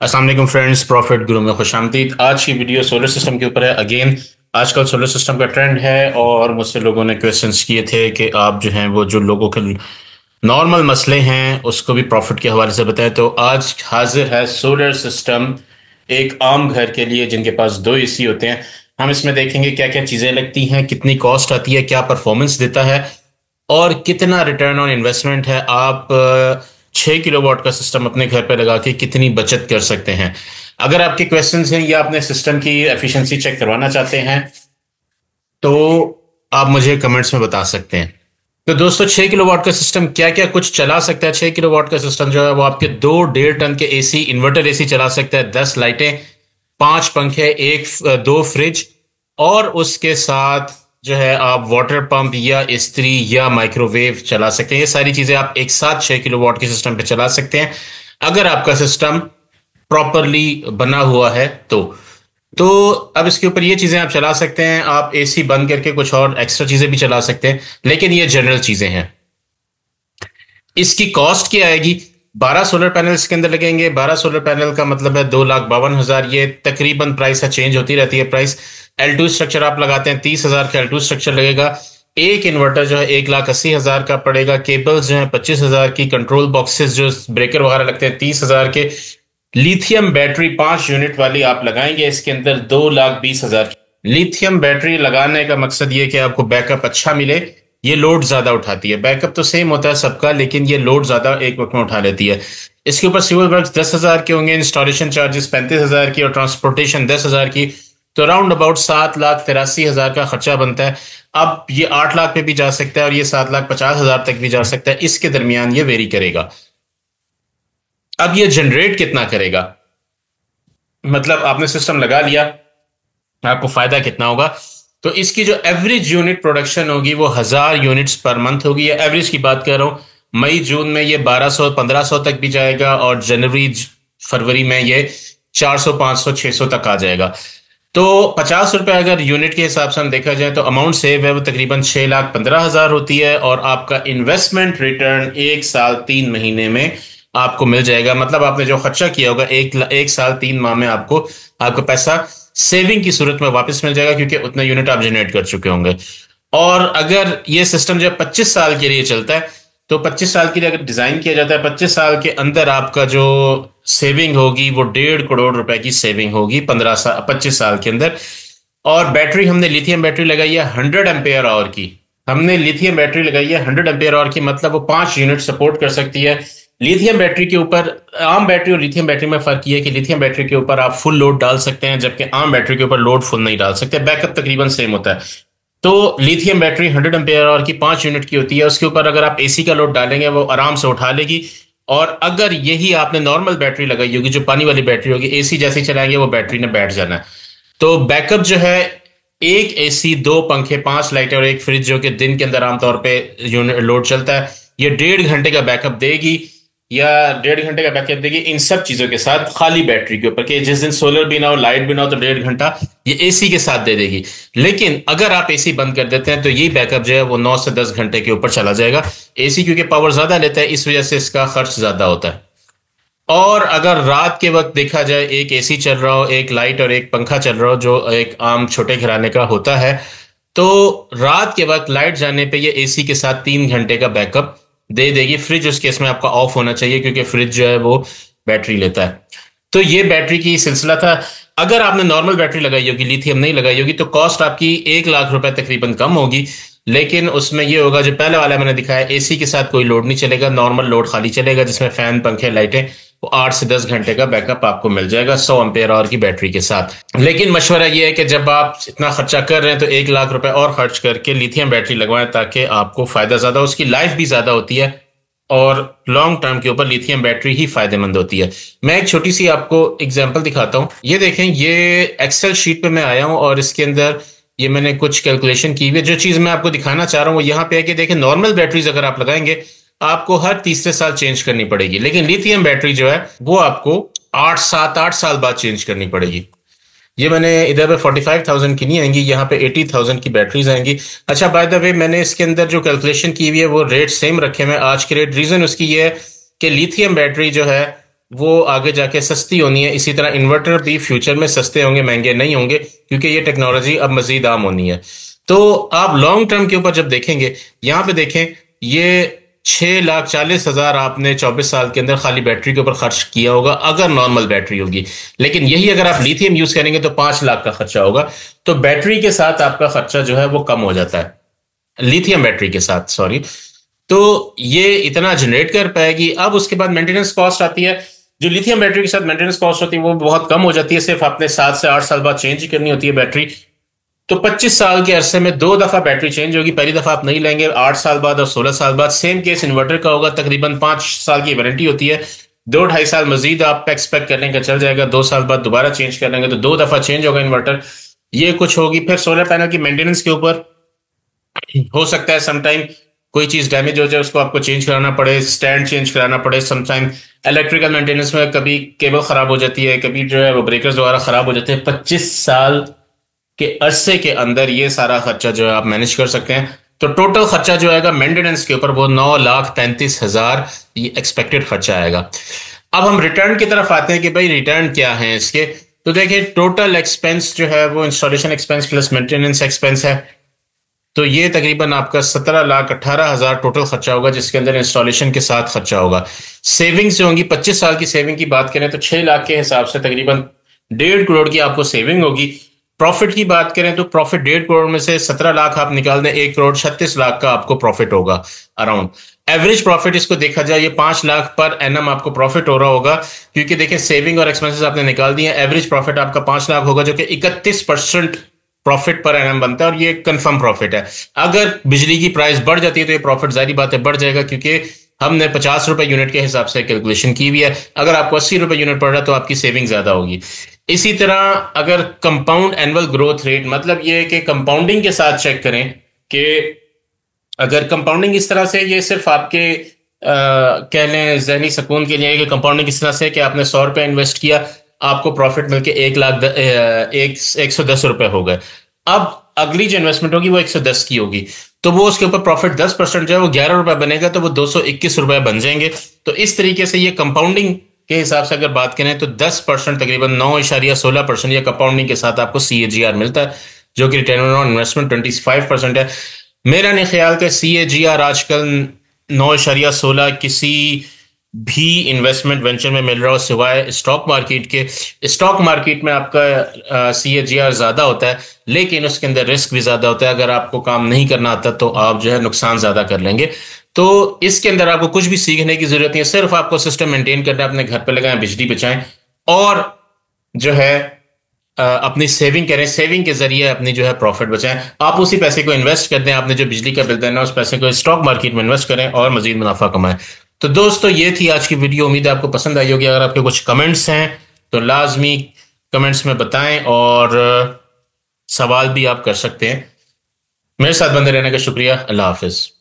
अस्सलाम वालेकुम friends, profit गुरु में खुशामदीद। आज की वीडियो सोलर सिस्टम के ऊपर है। अगेन आजकल सोलर सिस्टम का ट्रेंड है और मुझसे लोगों ने क्वेश्चंस किए थे कि आप जो हैं वो जो लोगों के नॉर्मल मसले हैं उसको भी प्रॉफिट के हवाले से बताएं। तो आज हाजिर है सोलर सिस्टम एक आम घर के लिए जिनके पास दो एसी होते हैं। हम इसमें देखेंगे क्या क्या चीज़ें लगती हैं, कितनी कॉस्ट आती है, क्या परफॉर्मेंस देता है और कितना रिटर्न ऑन इन्वेस्टमेंट है। आप 6 किलोवाट का सिस्टम अपने घर पे लगा के कितनी बचत कर सकते हैं। अगर आपके क्वेश्चंस हैं या अपने सिस्टम की एफिशिएंसी चेक करवाना चाहते हैं तो आप मुझे कमेंट्स में बता सकते हैं। तो दोस्तों, 6 किलोवाट का सिस्टम क्या क्या कुछ चला सकता है। 6 किलोवाट का सिस्टम जो है वो आपके 2 1.5 टन के एसी, इन्वर्टर एसी चला सकता है, 10 लाइटें, 5 पंखे, दो फ्रिज और उसके साथ जो है आप वाटर पंप या इस्त्री या माइक्रोवेव चला सकते हैं। ये सारी चीजें आप एक साथ 6 किलोवाट के सिस्टम पे चला सकते हैं अगर आपका सिस्टम प्रॉपरली बना हुआ है तो अब इसके ऊपर ये चीजें आप चला सकते हैं। आप एसी बंद करके कुछ और एक्स्ट्रा चीजें भी चला सकते हैं, लेकिन ये जनरल चीजें हैं। इसकी कॉस्ट क्या आएगी? 12 सोलर पैनल इसके अंदर लगेंगे। 12 सोलर पैनल का मतलब है 2,52,000। ये तकरीबन प्राइस है, चेंज होती रहती है प्राइस। L2 स्ट्रक्चर आप लगाते हैं, 30,000 का L2 स्ट्रक्चर लगेगा। एक इन्वर्टर जो है 1,80,000 का पड़ेगा। केबल्स जो है 25,000 की। कंट्रोल बॉक्सेस जो ब्रेकर वगैरह लगते हैं 30,000 के। लिथियम बैटरी 5 यूनिट वाली आप लगाएंगे इसके अंदर 2,20,000 की। लिथियम बैटरी लगाने का मकसद ये कि आपको बैकअप अच्छा मिले। ये लोड ज्यादा उठाती है। बैकअप तो सेम होता है सबका, लेकिन ये लोड ज्यादा एक वक्त में उठा लेती है। इसके ऊपर सिविल वर्क 10,000 के होंगे, इंस्टॉलेशन चार्जेस 35,000 की और ट्रांसपोर्टेशन 10,000 की। तो राउंड अबाउट 7,83,000 का खर्चा बनता है। अब ये 8 लाख पे भी जा सकता है और ये 7,50,000 तक भी जा सकता है। इसके दरमियान ये वेरी करेगा। अब ये जनरेट कितना करेगा, मतलब आपने सिस्टम लगा लिया, आपको फायदा कितना होगा? तो इसकी जो एवरेज यूनिट प्रोडक्शन होगी वो 1,000 यूनिट्स पर मंथ होगी। या एवरेज की बात कर रहा हूं। मई जून में ये 1,200 1,500 तक भी जाएगा और जनवरी फरवरी में ये 400 500 600 तक आ जाएगा। तो 50 रुपए अगर यूनिट के हिसाब से हम देखा जाए तो अमाउंट सेव है वो तकरीबन 6,15,000 होती है और आपका इन्वेस्टमेंट रिटर्न 1 साल 3 महीने में आपको मिल जाएगा। मतलब आपने जो खर्चा किया होगा एक साल 3 माह में आपको आपका पैसा सेविंग की सूरत में वापस मिल जाएगा, क्योंकि उतना यूनिट आप जनरेट कर चुके होंगे। और अगर ये सिस्टम जो 25 साल के लिए चलता है तो 25 साल के लिए अगर डिजाइन किया जाता है, 25 साल के अंदर आपका जो सेविंग होगी वो 1.5 करोड़ रुपए की सेविंग होगी 25 साल के अंदर। और बैटरी हमने लिथियम बैटरी लगाई है 100 एम्पेयर आवर की। हमने लिथियम बैटरी लगाई है 100 एम्पेयर आवर की, मतलब वो 5 यूनिट सपोर्ट कर सकती है। लिथियम बैटरी के ऊपर आम बैटरी और लिथियम बैटरी में फर्क ये है कि लिथियम बैटरी के ऊपर आप फुल लोड डाल सकते हैं, जबकि आम बैटरी के ऊपर लोड फुल नहीं डाल सकते। बैकअप तकरीबन सेम होता है। तो लिथियम बैटरी 100 एम्पेयर आवर की 5 यूनिट की होती है। उसके ऊपर अगर आप एसी का लोड डालेंगे वो आराम से उठा लेगी। और अगर यही आपने नॉर्मल बैटरी लगाई होगी, जो पानी वाली बैटरी होगी, एसी जैसे ही चलाएंगे वो बैटरी ने बैठ जाना है। तो बैकअप जो है, एक एसी, 2 पंखे, 5 लाइटें और एक फ्रिज जो कि दिन के अंदर आमतौर पे यूनिट लोड चलता है, ये 1.5 घंटे का बैकअप देगी या 1.5 घंटे का बैकअप देगी इन सब चीजों के साथ, खाली बैटरी के ऊपर। कि जिस दिन सोलर भी ना हो, लाइट भी ना हो, तो 1.5 घंटा ये एसी के साथ दे देगी। लेकिन अगर आप एसी बंद कर देते हैं तो ये बैकअप जो है वो 9 से 10 घंटे के ऊपर चला जाएगा। एसी क्योंकि पावर ज्यादा लेता है, इस वजह से इसका खर्च ज्यादा होता है। और अगर रात के वक्त देखा जाए, एक एसी चल रहा हो, एक लाइट और एक पंखा चल रहा हो, जो एक आम छोटे घराने का होता है, तो रात के वक्त लाइट जाने पे ये एसी के साथ 3 घंटे का बैकअप दे देगी। फ्रिज उस केस में आपका ऑफ होना चाहिए, क्योंकि फ्रिज जो है वो बैटरी लेता है। तो ये बैटरी की सिलसिला था। अगर आपने नॉर्मल बैटरी लगाई होगी, लिथियम नहीं लगाई होगी, तो कॉस्ट आपकी 1 लाख रुपए तकरीबन कम होगी। लेकिन उसमें ये होगा, जो पहले वाला मैंने दिखाया, एसी के साथ कोई लोड नहीं चलेगा, नॉर्मल लोड खाली चलेगा, जिसमें फैन, पंखे, लाइटें, वो 8 से 10 घंटे का बैकअप आपको मिल जाएगा 100 एम्पेयर आवर की बैटरी के साथ। लेकिन मशवरा ये है कि जब आप इतना खर्चा कर रहे हैं तो 1 लाख रुपए और खर्च करके लिथियम बैटरी लगवाएं, ताकि आपको फायदा ज्यादा हो। उसकी लाइफ भी ज्यादा होती है और लॉन्ग टर्म के ऊपर लिथियम बैटरी ही फायदेमंद होती है। मैं एक छोटी सी आपको एग्जांपल दिखाता हूं। ये देखें, ये एक्सेल शीट पे मैं आया हूं और इसके अंदर ये मैंने कुछ कैलकुलेशन की हुई है। जो चीज मैं आपको दिखाना चाह रहा हूं वो यहाँ पे है कि देखें, नॉर्मल बैटरीज अगर आप लगाएंगे आपको हर तीसरे साल चेंज करनी पड़ेगी, लेकिन लिथियम बैटरी जो है वो आपको 8 साल बाद चेंज करनी पड़ेगी। ये मैंने इधर पे 45,000 की नहीं आएंगी, यहाँ पे 80,000 की बैटरीज आएंगी। अच्छा, बाय द वे, मैंने इसके अंदर जो कैलकुलेशन की हुई है वो रेट सेम रखे हुए आज के रेट। रीजन उसकी ये है कि लिथियम बैटरी जो है वो आगे जाके सस्ती होनी है। इसी तरह इन्वर्टर भी फ्यूचर में सस्ते होंगे, महंगे नहीं होंगे, क्योंकि ये टेक्नोलॉजी अब मजीद आम होनी है। तो आप लॉन्ग टर्म के ऊपर जब देखेंगे, यहाँ पे देखें, ये 6,40,000 आपने 24 साल के अंदर खाली बैटरी के ऊपर खर्च किया होगा अगर नॉर्मल बैटरी होगी। लेकिन यही अगर आप लिथियम यूज करेंगे तो 5 लाख का खर्चा होगा। तो बैटरी के साथ आपका खर्चा जो है वो कम हो जाता है, लिथियम बैटरी के साथ, सॉरी। तो ये इतना जनरेट कर पाएगी। अब उसके बाद मेंटेनेंस कॉस्ट आती है। जो लिथियम बैटरी के साथ मेंटेनेंस कॉस्ट होती है वो बहुत कम हो जाती है, सिर्फ आपने 7 से 8 साल बाद चेंज ही करनी होती है बैटरी। तो 25 साल के अरसे में 2 दफा बैटरी चेंज होगी। पहली दफा आप नहीं लेंगे 8 साल बाद और 16 साल बाद। सेम केस इन्वर्टर का होगा, तकरीबन 5 साल की वारंटी होती है। 2 ढाई साल मजीद आप एक्सपेक्ट कर लेंगे, चल जाएगा। 2 साल बाद दोबारा चेंज कर लेंगे तो 2 दफा चेंज होगा इन्वर्टर। ये कुछ होगी। फिर सोलर पैनल की मेंटेनेंस के ऊपर हो सकता है समटाइम कोई चीज डैमेज हो जाए, उसको आपको चेंज कराना पड़े, स्टैंड चेंज कराना पड़े। समटाइम इलेक्ट्रिकल मेंटेनेंस में कभी केबल खराब हो जाती है, कभी जो है वो ब्रेकर्स वगैरह खराब हो जाते हैं। 25 साल के अरसे के अंदर ये सारा खर्चा जो है आप मैनेज कर सकते हैं। तो टोटल खर्चा जो आएगा मेंटेनेंस के ऊपर वो 9,35,000 ये एक्सपेक्टेड खर्चा आएगा। अब हम रिटर्न की तरफ आते हैं कि भाई रिटर्न क्या है इसके। तो देखिए, टोटल एक्सपेंस जो है वो installation expense plus maintenance expense है। तो ये तकरीबन आपका 17,18,000 टोटल खर्चा होगा, जिसके अंदर इंस्टॉलेशन के साथ खर्चा होगा। सेविंग से होंगी, 25 साल की सेविंग की बात करें तो 6 लाख के हिसाब से तकरीबन 1.5 करोड़ की आपको सेविंग होगी। प्रॉफिट की बात करें तो प्रॉफिट 1.5 करोड़ में से 17 लाख आप निकाल दें, 1,36,00,000 का आपको प्रॉफिट होगा अराउंड। एवरेज प्रॉफिट इसको देखा जाए ये 5 लाख पर एनम आपको प्रॉफिट हो रहा होगा, क्योंकि देखिए सेविंग और एक्सपेंसेस आपने निकाल दिए। एवरेज प्रॉफिट आपका 5 लाख होगा, जो कि 31% प्रॉफिट पर एनम बनता है, और ये कंफर्म प्रॉफिट है। अगर बिजली की प्राइस बढ़ जाती है तो ये प्रॉफिट जारी बात है बढ़ जाएगा, क्योंकि हमने 50 रुपए यूनिट के हिसाब से कैलकुलेशन की हुई है। अगर आपको 80 रुपए यूनिट पड़ रहा है तो आपकी सेविंग ज्यादा होगी। इसी तरह अगर कंपाउंड एनुअल ग्रोथ रेट, मतलब ये कि कंपाउंडिंग के साथ चेक करें कि अगर कंपाउंडिंग इस तरह से, ये सिर्फ आपके कह लें जहनी सुकून के लिए कि कंपाउंडिंग इस तरह से कि आपने 100 रुपए इन्वेस्ट किया, आपको प्रॉफिट मिलके 1,10,000 हो गए। अब अगली जो इन्वेस्टमेंट होगी वो 110 की होगी, तो वो उसके ऊपर प्रॉफिट 10% जो है वो 11 रुपए बनेगा, तो वो 221 रुपए बन जाएंगे। तो इस तरीके से ये कंपाउंडिंग के हिसाब से अगर बात करें तो 10% तकरीबन 9,16% या कंपाउंडिंग के साथ आपको CAGR मिलता है, जो कि रिटर्न ऑन इन्वेस्टमेंट 25% है। मेरा नहीं ख्याल कि CAGR आजकल 9,16 किसी भी इन्वेस्टमेंट वेंचर में मिल रहा हो सिवाय स्टॉक मार्केट के। स्टॉक मार्केट में आपका CAGR ज्यादा होता है, लेकिन उसके अंदर रिस्क भी ज्यादा होता है। अगर आपको काम नहीं करना आता तो आप जो है नुकसान ज्यादा कर लेंगे। तो इसके अंदर आपको कुछ भी सीखने की जरूरत नहीं है, सिर्फ आपको सिस्टम मेंटेन करना है, अपने घर पे लगाएं, बिजली बचाएं, और जो है अपनी सेविंग करें। सेविंग के जरिए अपनी जो है प्रॉफिट बचाएं। आप उसी पैसे को इन्वेस्ट कर दें, आपने जो बिजली का बिल देना है उस पैसे को स्टॉक मार्केट में इन्वेस्ट करें और मजीद मुनाफा कमाएं। तो दोस्तों, ये थी आज की वीडियो। उम्मीद है आपको पसंद आई होगी। अगर आपके कुछ कमेंट्स हैं तो लाजमी कमेंट्स में बताएं, और सवाल भी आप कर सकते हैं। मेरे साथ बने रहने का शुक्रिया। अल्लाह हाफिज।